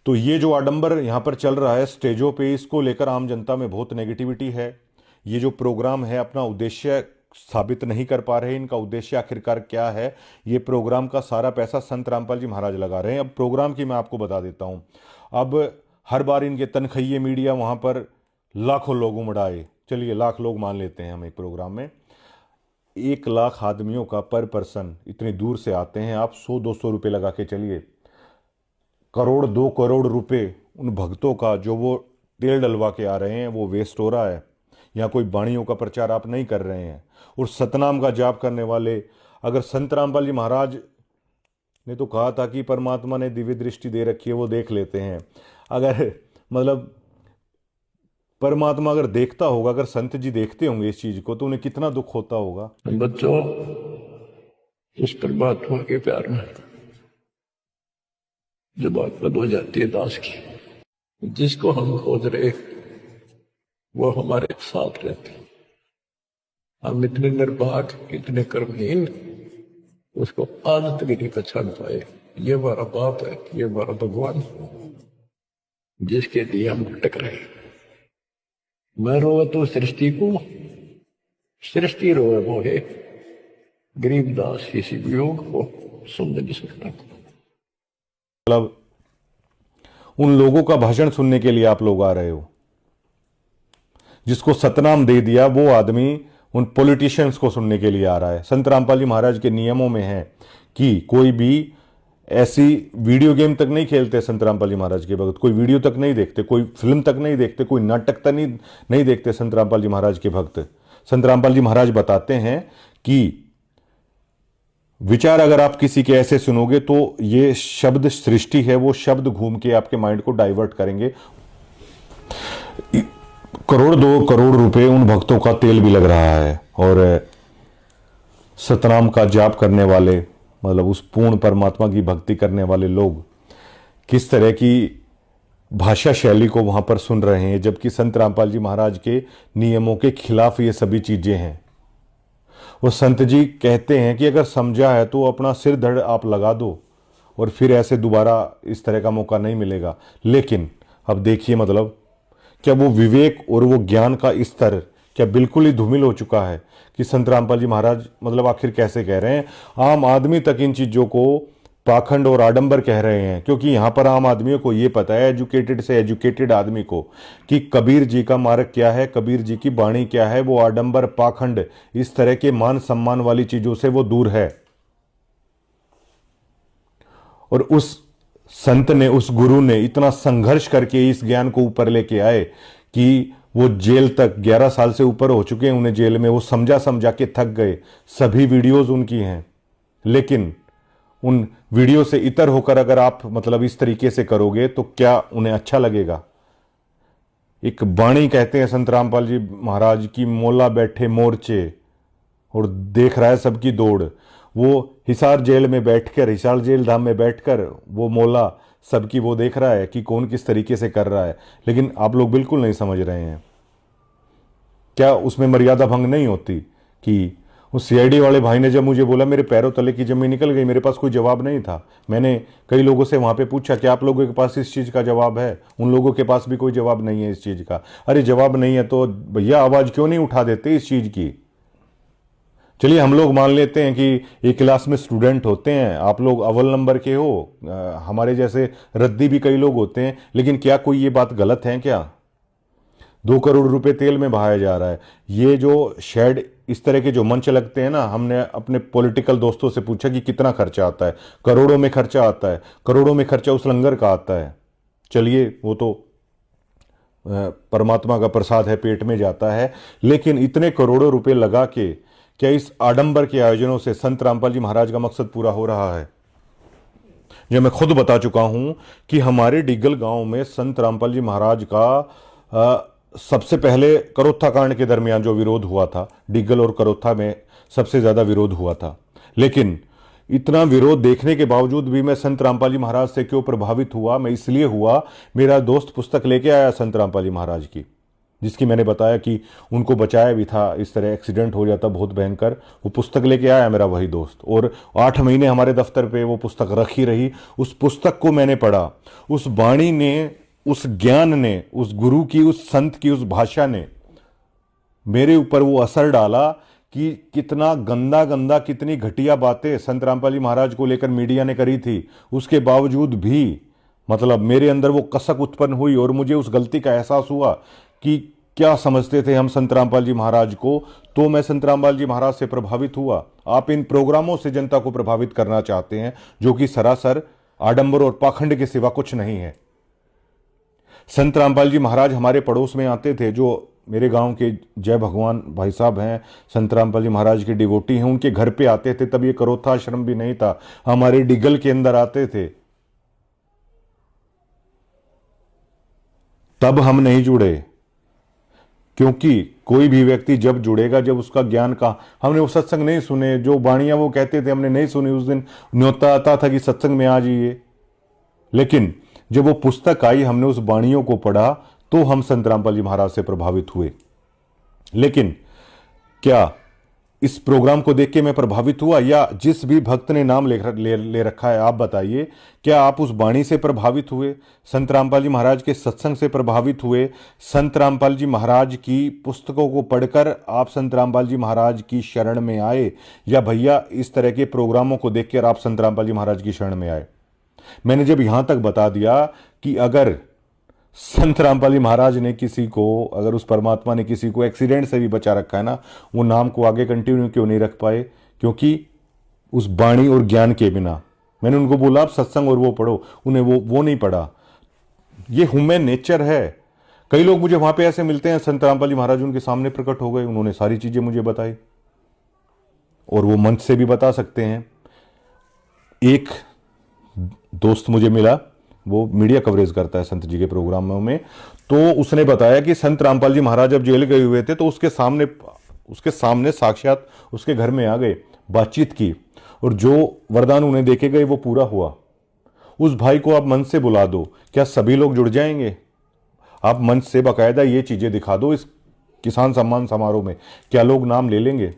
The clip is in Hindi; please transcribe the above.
तो ये जो आडंबर यहाँ पर चल रहा है स्टेजों पे, इसको लेकर आम जनता में बहुत नेगेटिविटी है। ये जो प्रोग्राम है अपना उद्देश्य साबित नहीं कर पा रहे। इनका उद्देश्य आखिरकार क्या है? ये प्रोग्राम का सारा पैसा संत रामपाल जी महाराज लगा रहे हैं। अब प्रोग्राम की मैं आपको बता देता हूँ। अब हर बार इनके तनखैये मीडिया वहाँ पर लाखों लोग उमड़ाए, चलिए लाख लोग मान लेते हैं हम एक प्रोग्राम में, 1 लाख आदमियों का पर पर्सन इतनी दूर से आते हैं। आप 100-200 रुपये लगा के चलिए, करोड़ 2 करोड़ रुपए उन भक्तों का जो वो तेल डलवा के आ रहे हैं वो वेस्ट हो रहा है। यहाँ कोई बाणियों का प्रचार आप नहीं कर रहे हैं। और सतनाम का जाप करने वाले, अगर संत रामपाल जी महाराज ने तो कहा था कि परमात्मा ने दिव्य दृष्टि दे रखी है, वो देख लेते हैं। अगर मतलब परमात्मा अगर देखता होगा, अगर संत जी देखते होंगे इस चीज को, तो उन्हें कितना दुख होता होगा। बच्चों, इस परमात्मा के प्यार में जो बात बद हो जाती है दास की, जिसको हम खोज रहे वो हमारे साथ रहते। हम इतने निर्भाग, इतने कर्महीन, उसको आज तक नहीं पहचान पाए। ये हमारा बाप है, ये हमारा भगवान, जिसके लिए हम भटक रहे। मैं रोवे तो सृष्टि को, सृष्टि रोवे वो है। गरीबदास किसी वियोग को सुन नहीं सकता। मतलब उन लोगों का भाषण सुनने के लिए आप लोग आ रहे हो। जिसको सतनाम दे दिया वो आदमी उन पॉलिटिशियंस को सुनने के लिए आ रहा है। संत रामपाल जी महाराज के नियमों में है कि कोई भी ऐसी वीडियो गेम तक नहीं खेलते संत रामपाल जी महाराज के भक्त, कोई वीडियो तक नहीं देखते, कोई फिल्म तक नहीं देखते, कोई नाटक तक नहीं देखते संत रामपाल जी महाराज के भक्त। संत रामपाल जी महाराज बताते हैं कि विचार अगर आप किसी के ऐसे सुनोगे तो ये शब्द सृष्टि है, वो शब्द घूम के आपके माइंड को डाइवर्ट करेंगे। करोड़ 2 करोड़ रुपए उन भक्तों का तेल भी लग रहा है। और सतनाम का जाप करने वाले, मतलब उस पूर्ण परमात्मा की भक्ति करने वाले लोग किस तरह की भाषा शैली को वहां पर सुन रहे हैं, जबकि संत रामपाल जी महाराज के नियमों के खिलाफ ये सभी चीजें हैं। वो संत जी कहते हैं कि अगर समझा है तो अपना सिर धड़ आप लगा दो और फिर ऐसे दोबारा इस तरह का मौका नहीं मिलेगा। लेकिन अब देखिए, मतलब क्या वो विवेक और वो ज्ञान का स्तर क्या बिल्कुल ही धूमिल हो चुका है कि संत रामपाल जी महाराज मतलब आखिर कैसे कह रहे हैं। आम आदमी तक इन चीजों को पाखंड और आडंबर कह रहे हैं, क्योंकि यहां पर आम आदमियों को यह पता है, एजुकेटेड से एजुकेटेड आदमी को, कि कबीर जी का मार्ग क्या है, कबीर जी की बाणी क्या है। वो आडंबर, पाखंड, इस तरह के मान सम्मान वाली चीजों से वो दूर है। और उस संत ने, उस गुरु ने इतना संघर्ष करके इस ज्ञान को ऊपर लेके आए कि वो जेल तक 11 साल से ऊपर हो चुके हैं उन्हें जेल में। वो समझा समझा के थक गए। सभी वीडियोस उनकी हैं, लेकिन उन वीडियो से इतर होकर अगर आप मतलब इस तरीके से करोगे तो क्या उन्हें अच्छा लगेगा? एक बाणी कहते हैं संत रामपाल जी महाराज की, मोला बैठे मोर्चे और देख रहा है सबकी दौड़। वो हिसार जेल में बैठकर, हिसार जेल धाम में बैठकर वो मोला सबकी वो देख रहा है कि कौन किस तरीके से कर रहा है। लेकिन आप लोग बिल्कुल नहीं समझ रहे हैं। क्या उसमें मर्यादा भंग नहीं होती? कि उस सीआईडी वाले भाई ने जब मुझे बोला, मेरे पैरों तले की जमीन निकल गई। मेरे पास कोई जवाब नहीं था। मैंने कई लोगों से वहां पे पूछा कि आप लोगों के पास इस चीज का जवाब है? उन लोगों के पास भी कोई जवाब नहीं है इस चीज का। अरे जवाब नहीं है तो भैया आवाज क्यों नहीं उठा देते इस चीज की? चलिए हम लोग मान लेते हैं कि एक क्लास में स्टूडेंट होते हैं, आप लोग अव्वल नंबर के हो, हमारे जैसे रद्दी भी कई लोग होते हैं, लेकिन क्या कोई ये बात गलत है क्या? 2 करोड़ रुपए तेल में बहाया जा रहा है। ये जो शेड, इस तरह के जो मंच लगते हैं ना, हमने अपने पॉलिटिकल दोस्तों से पूछा कि कितना खर्चा आता है। करोड़ों में खर्चा आता है। करोड़ों में खर्चा उस लंगर का आता है। चलिए वो तो परमात्मा का प्रसाद है, पेट में जाता है। लेकिन इतने करोड़ों रुपए लगा के क्या इस आडंबर के आयोजनों से संत रामपाल जी महाराज का मकसद पूरा हो रहा है? जो मैं खुद बता चुका हूं कि हमारे डिग्गल गांव में संत रामपाल जी महाराज का सबसे पहले करोत्था कांड के दरमियान जो विरोध हुआ था, डिग्गल और करोत्था में सबसे ज्यादा विरोध हुआ था। लेकिन इतना विरोध देखने के बावजूद भी मैं संत रामपाल जी महाराज से क्यों प्रभावित हुआ? मैं इसलिए हुआ, मेरा दोस्त पुस्तक लेके आया संत रामपाल जी महाराज की। जिसकी मैंने बताया कि उनको बचाया भी था, इस तरह एक्सीडेंट हो जाता बहुत भयंकर। वो पुस्तक लेके आया मेरा वही दोस्त, और 8 महीने हमारे दफ्तर पे वो पुस्तक रखी रही। उस पुस्तक को मैंने पढ़ा, उस वाणी ने, उस ज्ञान ने, उस गुरु की, उस संत की, उस भाषा ने मेरे ऊपर वो असर डाला कि कितना गंदा गंदा, कितनी घटिया बातें संत रामपाल जी महाराज को लेकर मीडिया ने करी थी, उसके बावजूद भी मतलब मेरे अंदर वो कसक उत्पन्न हुई और मुझे उस गलती का एहसास हुआ कि क्या समझते थे हम संत रामपाल जी महाराज को। तो मैं संत रामपाल जी महाराज से प्रभावित हुआ। आप इन प्रोग्रामों से जनता को प्रभावित करना चाहते हैं, जो कि सरासर आडंबर और पाखंड के सिवा कुछ नहीं है। संत रामपाल जी महाराज हमारे पड़ोस में आते थे, जो मेरे गांव के जय भगवान भाई साहब हैं, संत रामपाल जी महाराज के डिवोटी हैं, उनके घर पे आते थे। तब ये करोथा आश्रम भी नहीं था, हमारे डिगल के अंदर आते थे। तब हम नहीं जुड़े, क्योंकि कोई भी व्यक्ति जब जुड़ेगा, जब उसका ज्ञान का, हमने वो सत्संग नहीं सुने, जो वाणियां वो कहते थे हमने नहीं सुनी। उस दिन न्योता आता था कि सत्संग में आ जाइए, लेकिन जब वो पुस्तक आई, हमने उस वाणियों को पढ़ा, तो हम संत रामपाल जी महाराज से प्रभावित हुए। लेकिन क्या इस प्रोग्राम को देख के मैं प्रभावित हुआ, या जिस भी भक्त ने नाम ले रखा है, आप बताइए, क्या आप उस वाणी से प्रभावित हुए? संत रामपाल जी महाराज के सत्संग से प्रभावित हुए? संत रामपाल जी महाराज की पुस्तकों को पढ़कर आप संत रामपाल जी महाराज की शरण में आए, या भैया इस तरह के प्रोग्रामों को देखकर आप संत रामपाल जी महाराज की शरण में आए? मैंने जब यहां तक बता दिया कि अगर संत रामपाल जी महाराज ने किसी को, अगर उस परमात्मा ने किसी को एक्सीडेंट से भी बचा रखा है ना, वो नाम को आगे कंटिन्यू क्यों नहीं रख पाए? क्योंकि उस वाणी और ज्ञान के बिना, मैंने उनको बोला आप सत्संग और वो पढ़ो, उन्हें वो नहीं पढ़ा। ये ह्यूमन नेचर है। कई लोग मुझे वहां पे ऐसे मिलते हैं, संत रामपाल जी महाराज उनके सामने प्रकट हो गए, उन्होंने सारी चीजें मुझे बताई, और वो मंच से भी बता सकते हैं। एक दोस्त मुझे मिला, वो मीडिया कवरेज करता है संत जी के प्रोग्रामों में, तो उसने बताया कि संत रामपाल जी महाराज जब जेल गए हुए थे, तो उसके सामने साक्षात उसके घर में आ गए, बातचीत की, और जो वरदान उन्हें देखे गए वो पूरा हुआ। उस भाई को आप मंच से बुला दो, क्या सभी लोग जुड़ जाएंगे? आप मंच से बाकायदा ये चीजें दिखा दो इस किसान सम्मान समारोह में, क्या लोग नाम ले लेंगे?